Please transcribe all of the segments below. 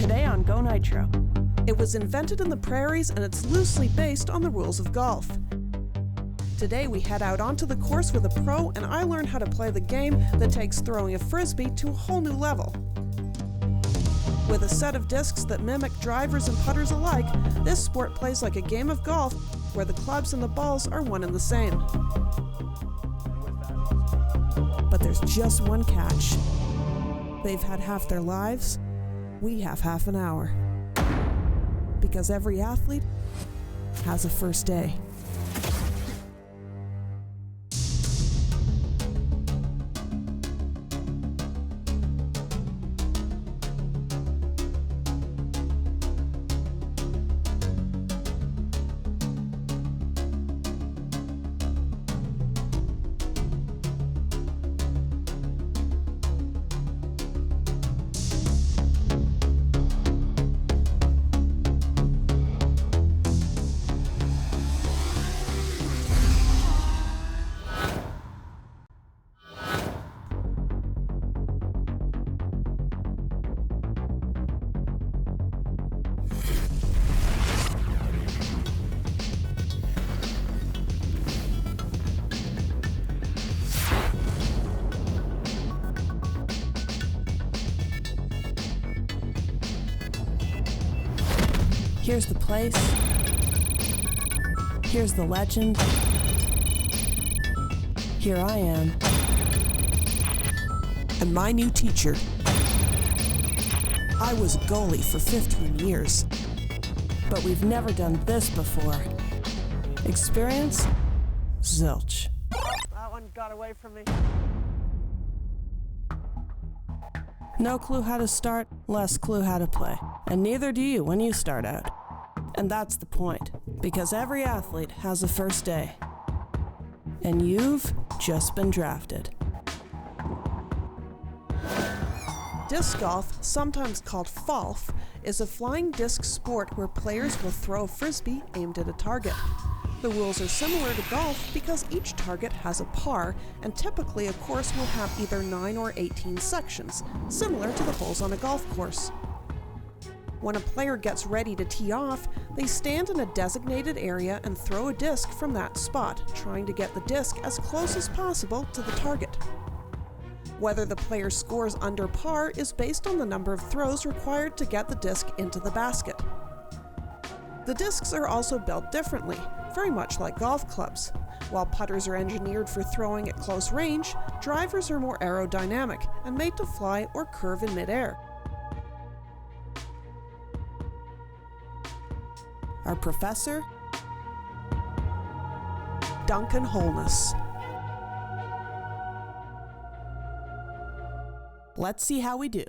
Today on Go NITRO. It was invented in the prairies and it's loosely based on the rules of golf. Today we head out onto the course with a pro and I learn how to play the game that takes throwing a frisbee to a whole new level. With a set of discs that mimic drivers and putters alike, this sport plays like a game of golf where the clubs and the balls are one and the same. But there's just one catch. They've had half their lives, we have half an hour. Because every athlete has a first day. Here's the place. Here's the legend. Here I am. And my new teacher. I was a goalie for 15 years. But we've never done this before. Experience? Zilch. That one got away from me. No clue how to start, less clue how to play. And neither do you when you start out. And that's the point, because every athlete has a first day. And you've just been drafted. Disc golf, sometimes called falf, is a flying disc sport where players will throw a frisbee aimed at a target. The rules are similar to golf because each target has a par, and typically a course will have either 9 or 18 sections, similar to the holes on a golf course. When a player gets ready to tee off, they stand in a designated area and throw a disc from that spot, trying to get the disc as close as possible to the target. Whether the player scores under par is based on the number of throws required to get the disc into the basket. The discs are also built differently, very much like golf clubs. While putters are engineered for throwing at close range, drivers are more aerodynamic and made to fly or curve in midair. Our professor, Duncan Holness. Let's see how we do.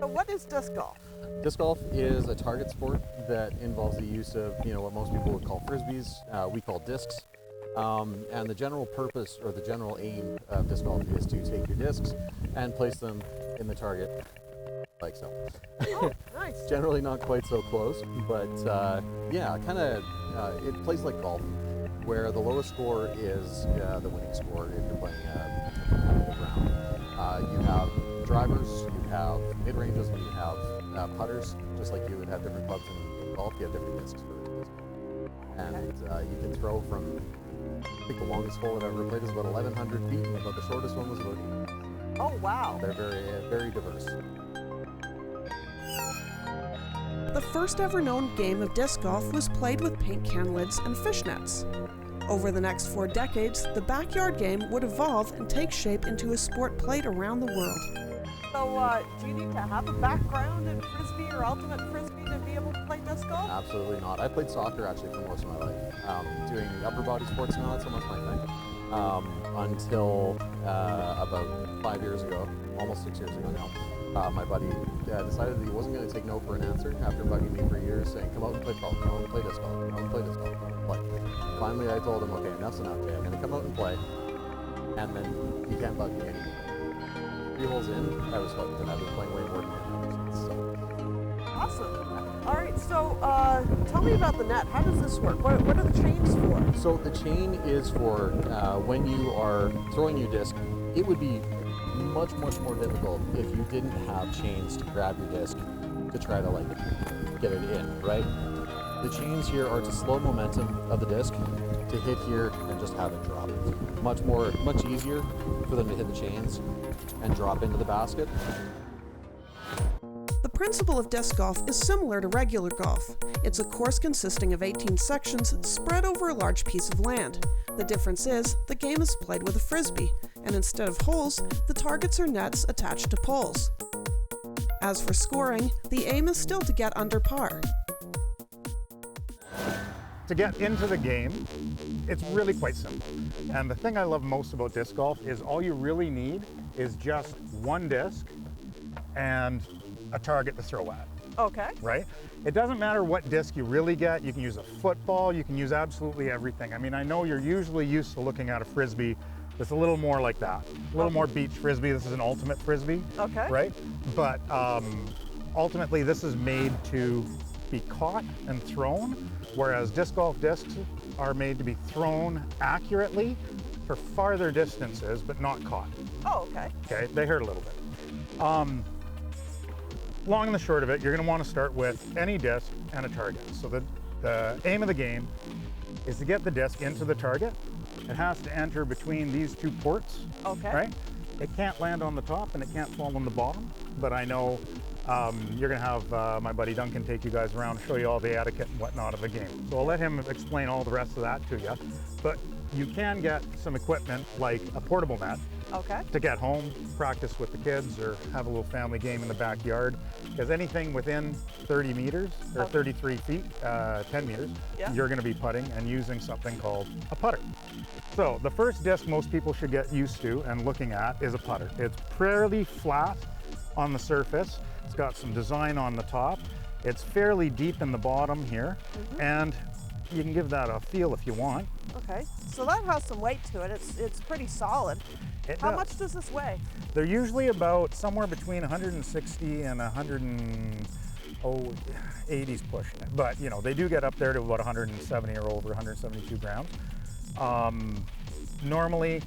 So what is disc golf? Disc golf is a target sport that involves the use of, what most people would call frisbees, we call discs. And the general purpose or the general aim of disc golf is to take your discs and place them in the target like so. Oh, nice. Generally not quite so close, but it plays like golf, where the lowest score is the winning score if you're playing a competitive round. You have drivers, you have mid-ranges, and you have putters, just like you would have different clubs in golf, you have different discs for disc. And you can throw from, I think the longest hole I've ever played is about 1,100 feet, and about the shortest one was about 8. Oh, wow. They're very, very diverse. The first ever known game of disc golf was played with paint can lids and fishnets. Over the next 4 decades, the backyard game would evolve and take shape into a sport played around the world. So, do you need to have a background in frisbee or ultimate frisbee to be able to play disc golf? Absolutely not. I played soccer actually for most of my life. Doing upper body sports now, not so much my thing. Until about 5 years ago, almost 6 years ago now. My buddy decided that he wasn't going to take no for an answer after bugging me for years, saying, come out and play golf, come out and play disc golf, come out and play disc golf, come out and play. Finally, I told him, okay, enough's enough, Jay. I'm going to come out and play, and then you can't bug me anymore. 3 holes in, I was hooked, and I've been playing way more than him ever since. So. Awesome. All right, so tell me about the net. How does this work? What are the chains for? So the chain is for when you are throwing your disc. It would be much more difficult if you didn't have chains to grab your disc to try to like get it in, right? The chains here are to slow momentum of the disc to hit here and just have it drop. Much easier for them to hit the chains and drop into the basket. The principle of disc golf is similar to regular golf. It's a course consisting of 18 sections spread over a large piece of land. The difference is the game is played with a frisbee, and instead of holes, the targets are nets attached to poles. As for scoring, the aim is still to get under par. To get into the game, it's really quite simple. And the thing I love most about disc golf is all you really need is just one disc and a target to throw at. Okay. Right? It doesn't matter what disc you really get. You can use a football, you can use absolutely everything. I mean, I know you're usually used to looking at a frisbee that's a little more like that, a little more beach frisbee. This is an ultimate frisbee, Okay. right? But ultimately, this is made to be caught and thrown, whereas disc golf discs are made to be thrown accurately for farther distances, but not caught. Oh, okay. Okay, they hurt a little bit. Long and the short of it, you're going to want to start with any disc and a target. So the aim of the game is to get the disc into the target. It has to enter between these two ports. Okay. Right? It can't land on the top and it can't fall on the bottom, but I know you're going to have my buddy Duncan take you guys around, show you all the etiquette and whatnot of the game. So I'll let him explain all the rest of that to you. But you can get some equipment like a portable net Okay. to get home, practice with the kids, or have a little family game in the backyard. Because anything within 30 meters, or 33 feet, 10 meters, Yeah. you're going to be putting and using something called a putter. So the first disc most people should get used to and looking at is a putter. It's fairly flat on the surface. It's got some design on the top. It's fairly deep in the bottom here, and you can give that a feel if you want. Okay. So that has some weight to it. It's pretty solid. How does. much does this weigh? They're usually about somewhere between 160 and 180s pushing it. But you know, they do get up there to about 170 or over 172 grams. Normally,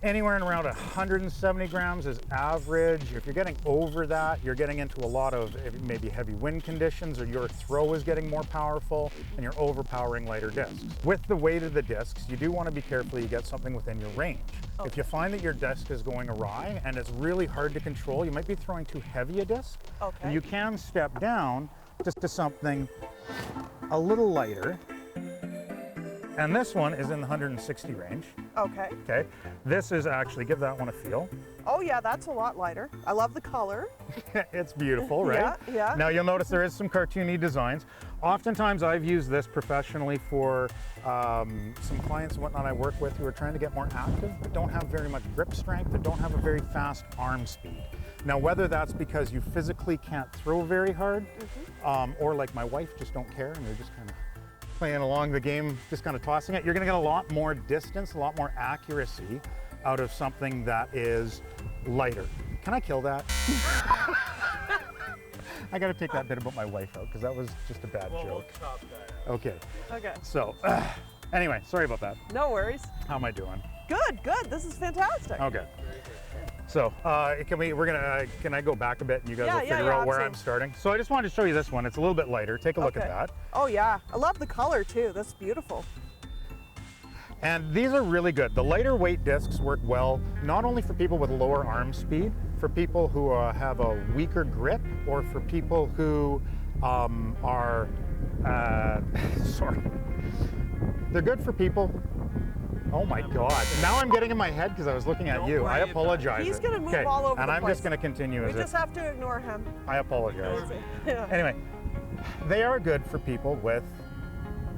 anywhere in around 170 grams is average. If you're getting over that, you're getting into a lot of maybe heavy wind conditions, or your throw is getting more powerful and you're overpowering lighter discs. With the weight of the discs, you do want to be careful you get something within your range. If you find that your disc is going awry and it's really hard to control, you might be throwing too heavy a disc. Okay. You can step down just to something a little lighter. And this one is in the 160 range. Okay. Okay, this is actually, give that one a feel. Oh yeah, that's a lot lighter. I love the color. It's beautiful, right? Yeah, yeah. Now you'll notice there is some cartoony designs. Oftentimes I've used this professionally for some clients and whatnot I work with who are trying to get more active but don't have very much grip strength, that don't have a very fast arm speed. Now whether that's because you physically can't throw very hard, or like my wife, just don't care and they're just kind of playing along the game, just kind of tossing it, you're going to get a lot more distance, a lot more accuracy out of something that is lighter. Can I kill that? I got to take that bit about my wife out because that was just a bad joke. Okay. Okay. So, anyway, sorry about that. No worries. How am I doing? Good, good. This is fantastic. Okay. So, can I go back a bit and you guys Yeah, will yeah, figure yeah, out where I'm absolutely. starting? So I just wanted to show you this one. It's a little bit lighter. Take a look at Okay. that. Oh yeah, I love the color too. That's beautiful. And these are really good. The lighter weight discs work well, not only for people with lower arm speed, for people who have a weaker grip, or for people who are, sorry. They're good for people. Oh my God. Now I'm getting in my head because I was looking at you. I apologize. He's gonna move Okay, all over and the I'm place. just gonna continue We as just if have to ignore him. I apologize. Yeah. Anyway, they are good for people with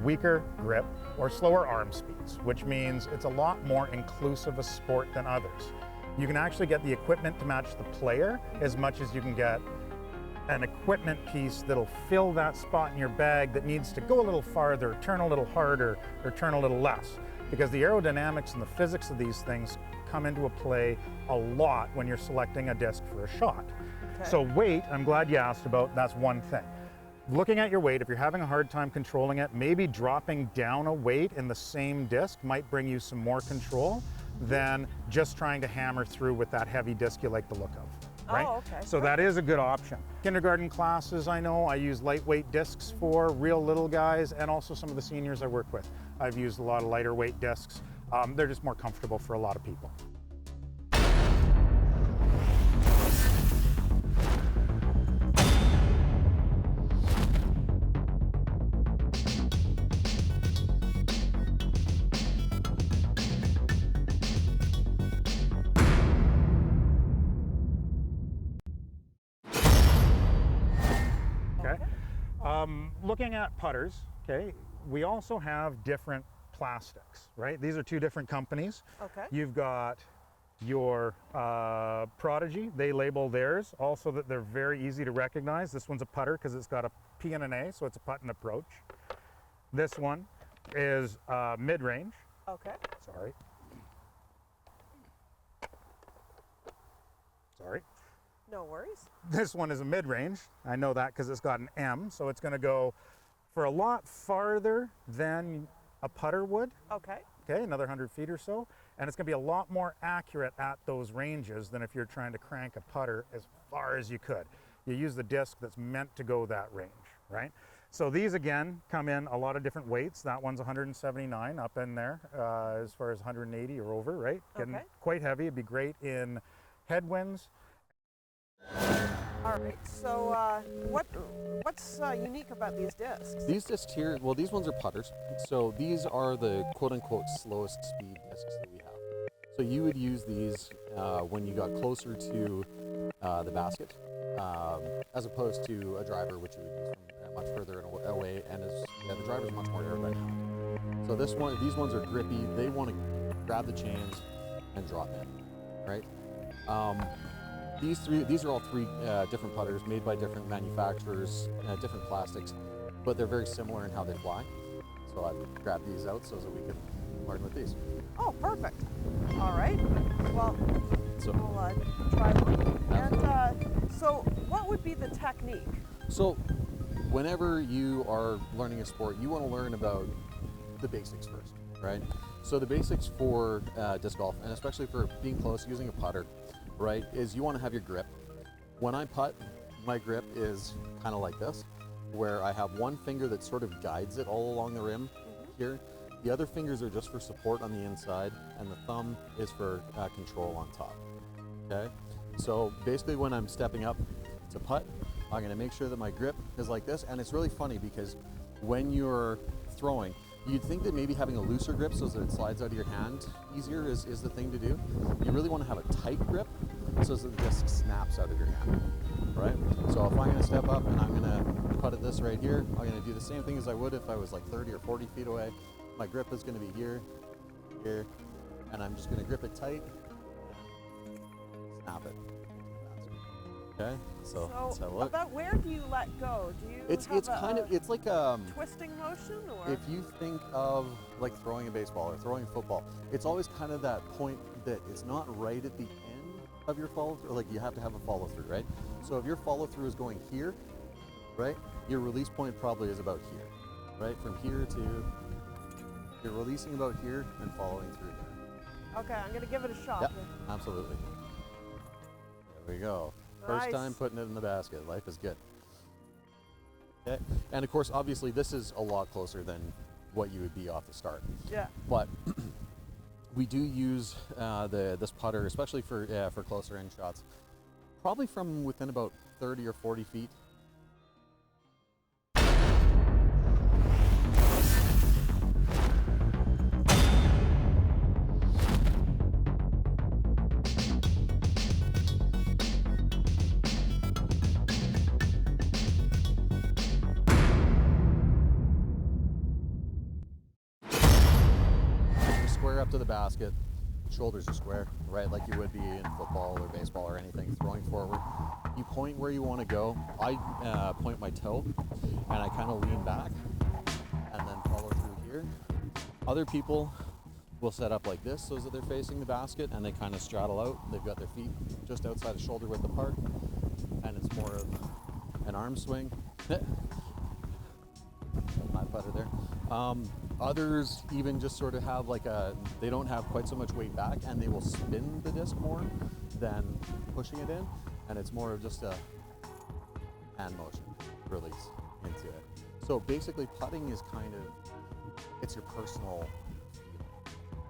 weaker grip or slower arm speeds, which means it's a lot more inclusive a sport than others. You can actually get the equipment to match the player as much as you can get an equipment piece that'll fill that spot in your bag that needs to go a little farther, turn a little harder, or turn a little less. Because the aerodynamics and the physics of these things come into a play a lot when you're selecting a disc for a shot. Okay. So weight, I'm glad you asked about, that's one thing. Looking at your weight, if you're having a hard time controlling it, maybe dropping down a weight in the same disc might bring you some more control. than just trying to hammer through with that heavy disc you like the look of. Right? Oh, okay. So that is a good option. Kindergarten classes, I know, I use lightweight discs for real little guys, and also some of the seniors I work with. I've used a lot of lighter weight discs. They're just more comfortable for a lot of people. Okay. Looking at putters, okay, we also have different plastics, right? These are two different companies. Okay. You've got your Prodigy, they label theirs, also that they're very easy to recognize. This one's a putter because it's got a P and an A, so it's a putt and approach. This one is mid-range. Okay. Sorry. No worries. This one is a mid-range. I know that because it's got an M, so it's going to go for a lot farther than a putter would. Okay. Okay, another 100 feet or so. And it's going to be a lot more accurate at those ranges than if you're trying to crank a putter as far as you could. You use the disc that's meant to go that range, right? So these, again, come in a lot of different weights. That one's 179 up in there, as far as 180 or over, right? Getting Okay. quite heavy. It'd be great in headwinds. All right. So what's unique about these discs? These discs here, well, these ones are putters. So these are the quote-unquote slowest speed discs that we have. So you would use these when you got closer to the basket, as opposed to a driver, which you would use from much further away, and the driver's much more aerodynamic. So these ones are grippy. They want to grab the chains and drop in, right? These are all three different putters made by different manufacturers, different plastics, but they're very similar in how they fly. So I grabbed these out so that we could learn with these. Oh, perfect. All right. Well, So, we'll try one. And so what would be the technique? so whenever you are learning a sport, you want to learn about the basics first, right? So the basics for disc golf, and especially for being close, using a putter, right, is you want to have your grip. When I putt, my grip is kind of like this, where I have one finger that sort of guides it all along the rim here. The other fingers are just for support on the inside, and the thumb is for control on top, okay? So basically when I'm stepping up to putt, I'm gonna make sure that my grip is like this, and it's really funny because when you're throwing, you'd think that maybe having a looser grip so that it slides out of your hand easier is the thing to do. You really want to have a tight grip so that the disc snaps out of your hand, right? So if I'm going to step up and I'm going to putt at this right here, I'm going to do the same thing as I would if I was like 30 or 40 feet away. My grip is going to be here, here, and I'm just going to grip it tight, snap it. Okay, so let's have a look. About where do you let go? Do you It's like twisting motion, or if you think of like throwing a baseball or throwing a football, it's always kind of that point that it's not right at the end of your follow through. Like you have to have a follow through, right? So if your follow through is going here, right, your release point probably is about here, right? From here to you're releasing about here and following through there. Okay, I'm gonna give it a shot. Yep, absolutely. There we go. First time putting it in the basket. Life is good. Okay, and of course, obviously, this is a lot closer than what you would be off the start. Yeah. But we do use this putter, especially for closer in shots, probably from within about 30 or 40 feet. Square up to the basket, shoulders are square, right, like you would be in football or baseball or anything, throwing forward. You point where you want to go. I point my toe, and I kind of lean back, and then follow through here. Other people will set up like this so that they're facing the basket, and they kind of straddle out. They've got their feet just outside of shoulder width apart, and it's more of an arm swing. My putter there. Others even just sort of have like they don't have quite so much weight back, and they will spin the disc more than pushing it in, and it's more of just a hand motion release into it. So basically putting is kind of, it's your personal,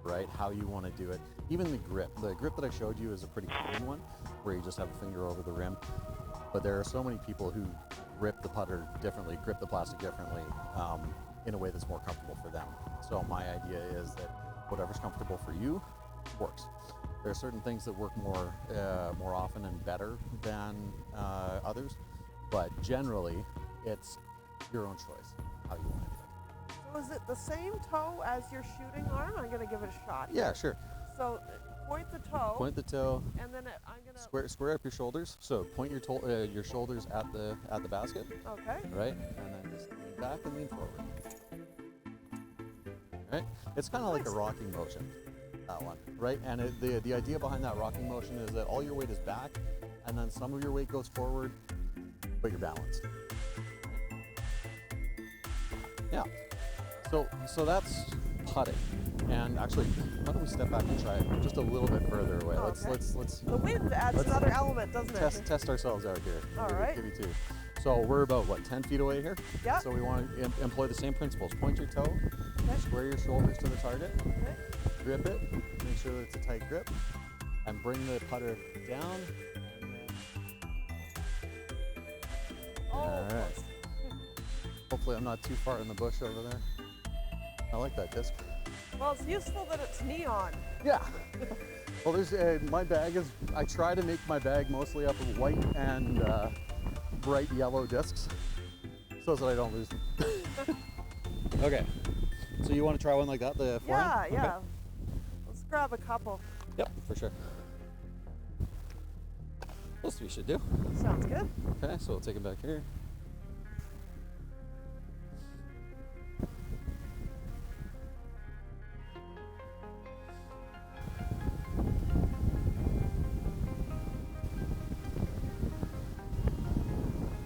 right? How you want to do it. Even the grip that I showed you is a pretty common one, where you just have a finger over the rim. But there are so many people who grip the putter differently, grip the plastic differently, in a way that's more comfortable for them. So my idea is that whatever's comfortable for you works. There are certain things that work more often and better than others, but generally it's your own choice how you want to do it. So is it the same toe as your shooting arm? I'm going to give it a shot. Yeah, sure. So point the toe. Point the toe. And then I'm going to square up your shoulders. So point your shoulders at the basket. Okay. Right, and then just lean back and lean forward. Right, it's kind of like a rocking motion, that one. Right, and the idea behind that rocking motion is that all your weight is back, and then some of your weight goes forward, but you're balanced. Yeah. So that's putting. And actually, why don't we step back and try it just a little bit further away? Okay. Let's The wind adds another element, doesn't it? test ourselves out here. All Give right. you two. So we're about, what, 10 feet away here? Yeah. So we want to employ the same principles. Point your toe, Okay. square your shoulders to the target, Okay. grip it, make sure that it's a tight grip, and bring the putter down. And then, Oh, all right. Hopefully I'm not too far in the bush over there. I like that disc. well, it's useful that it's neon. Yeah. Well, there's my bag is. I try to make my bag mostly up of white and bright yellow discs, so that I don't lose them. Okay. So you want to try one like that, the forehand? Yeah, Okay. yeah. Let's grab a couple. Yep, for sure. Those three should do. Sounds good. Okay, so we'll take them back here.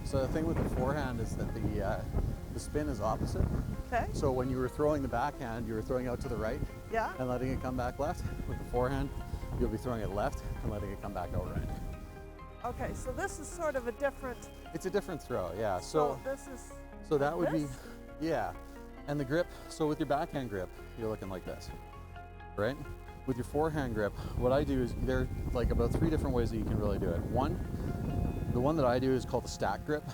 So the thing with the forehand is that the spin is opposite. Okay. So when you were throwing the backhand, you were throwing out to the right Yeah. and letting it come back left. With the forehand, you'll be throwing it left and letting it come back out right. Okay, so this is sort of a different. It's a different throw, yeah. So this is. So that would this? be, yeah. And the grip, so with your backhand grip, you're looking like this, right? With your forehand grip, what I do is there are like about 3 different ways that you can really do it. The one that I do is called the stack grip,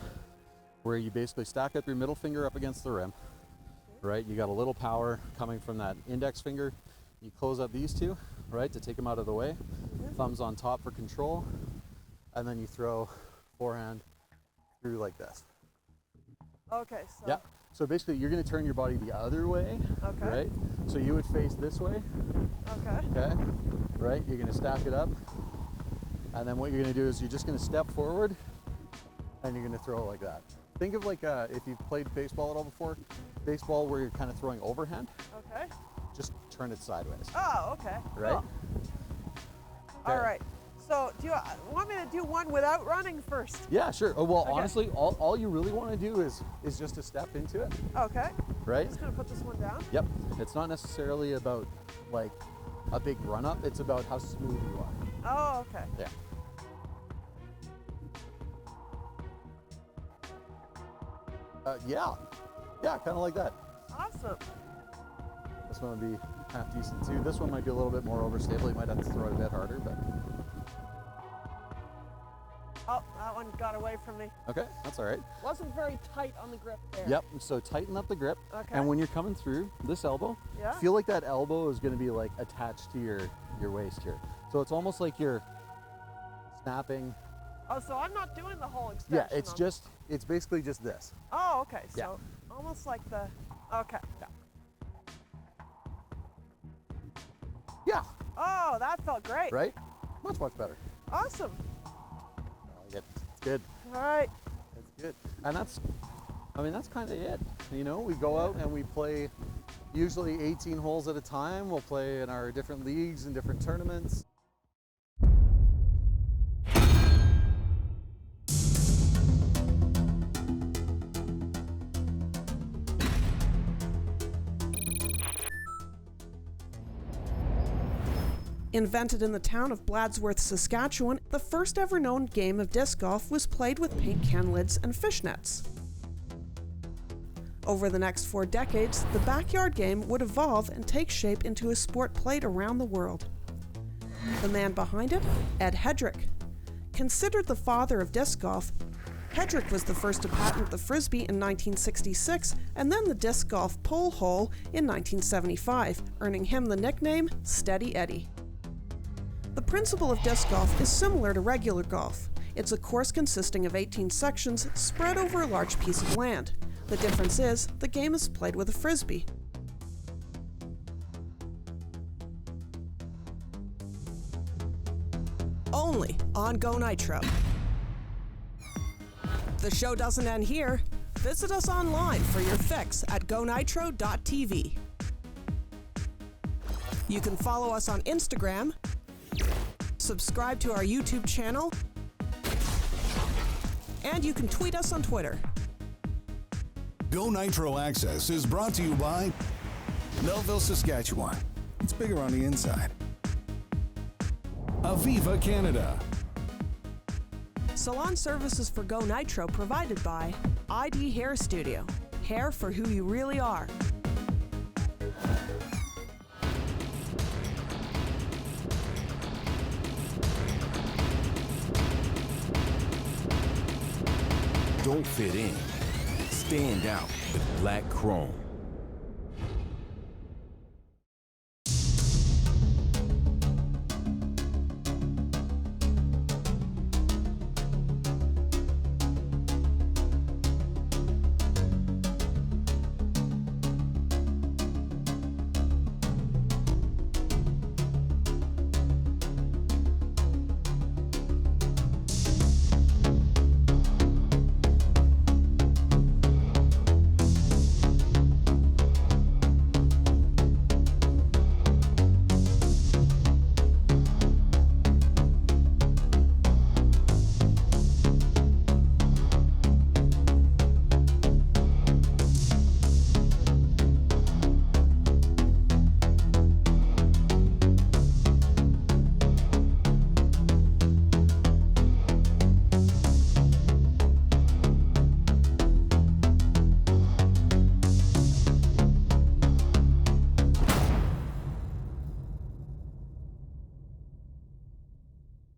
where you basically stack up your middle finger up against the rim, right? You got a little power coming from that index finger. You close up these two, right, to take them out of the way. Thumbs on top for control, and then you throw forehand through like this. Okay, so. Yeah. So basically, you're going to turn your body the other way, Okay. right? So you would face this way, Okay. okay? Right? You're going to stack it up, and then what you're going to do is you're just going to step forward, and you're going to throw it like that. Think of like if you've played baseball at all before, baseball where you're kind of throwing overhand. Okay. Just turn it sideways, Oh, okay. right? Cool. All right. So do you want me to do one without running first? Yeah, sure. Oh, well, Okay. honestly, all you really want to do is just to step into it, Okay. right? Just gonna put this one down. Yep. It's not necessarily about like a big run up. It's about how smooth you are. Oh, okay. Yeah. Yeah, kind of like that. Awesome. This one would be half decent too. This one might be a little bit more overstable. You might have to throw it a bit harder, but Oh, that one got away from me. okay, that's all right. Wasn't very tight on the grip there. Yep, so tighten up the grip. Okay. And when you're coming through this elbow, Yeah. feel like that elbow is going to be like attached to your waist here. So it's almost like you're snapping. Oh, so I'm not doing the whole Yeah, extension. it's basically just this. Oh, okay. So Yeah. almost like the. Okay. Yeah, Oh, that felt great. right? Much better. Awesome. I like it. It's good. All right. It's good. And that's kind of it. You know, we go out and we play usually 18 holes at a time. We'll play in our different leagues and different tournaments. Invented in the town of Bladsworth, Saskatchewan, the first ever known game of disc golf was played with paint can lids and fishnets. Over the next 4 decades, the backyard game would evolve and take shape into a sport played around the world. The man behind it? Ed Hedrick. Considered the father of disc golf, Hedrick was the first to patent the frisbee in 1966 and then the disc golf pole hole in 1975, earning him the nickname Steady Eddie. The principle of disc golf is similar to regular golf. It's a course consisting of 18 sections spread over a large piece of land. The difference is, the game is played with a frisbee. Only on Go Nitro. The show doesn't end here. Visit us online for your fix at gonitro.tv. You can follow us on Instagram, subscribe to our YouTube channel, and you can tweet us on Twitter. Go Nitro Access is brought to you by Melville, Saskatchewan. It's bigger on the inside. Aviva Canada. Salon services for Go Nitro provided by ID Hair Studio. Hair for who you really are. Don't fit in. Stand out with black chrome.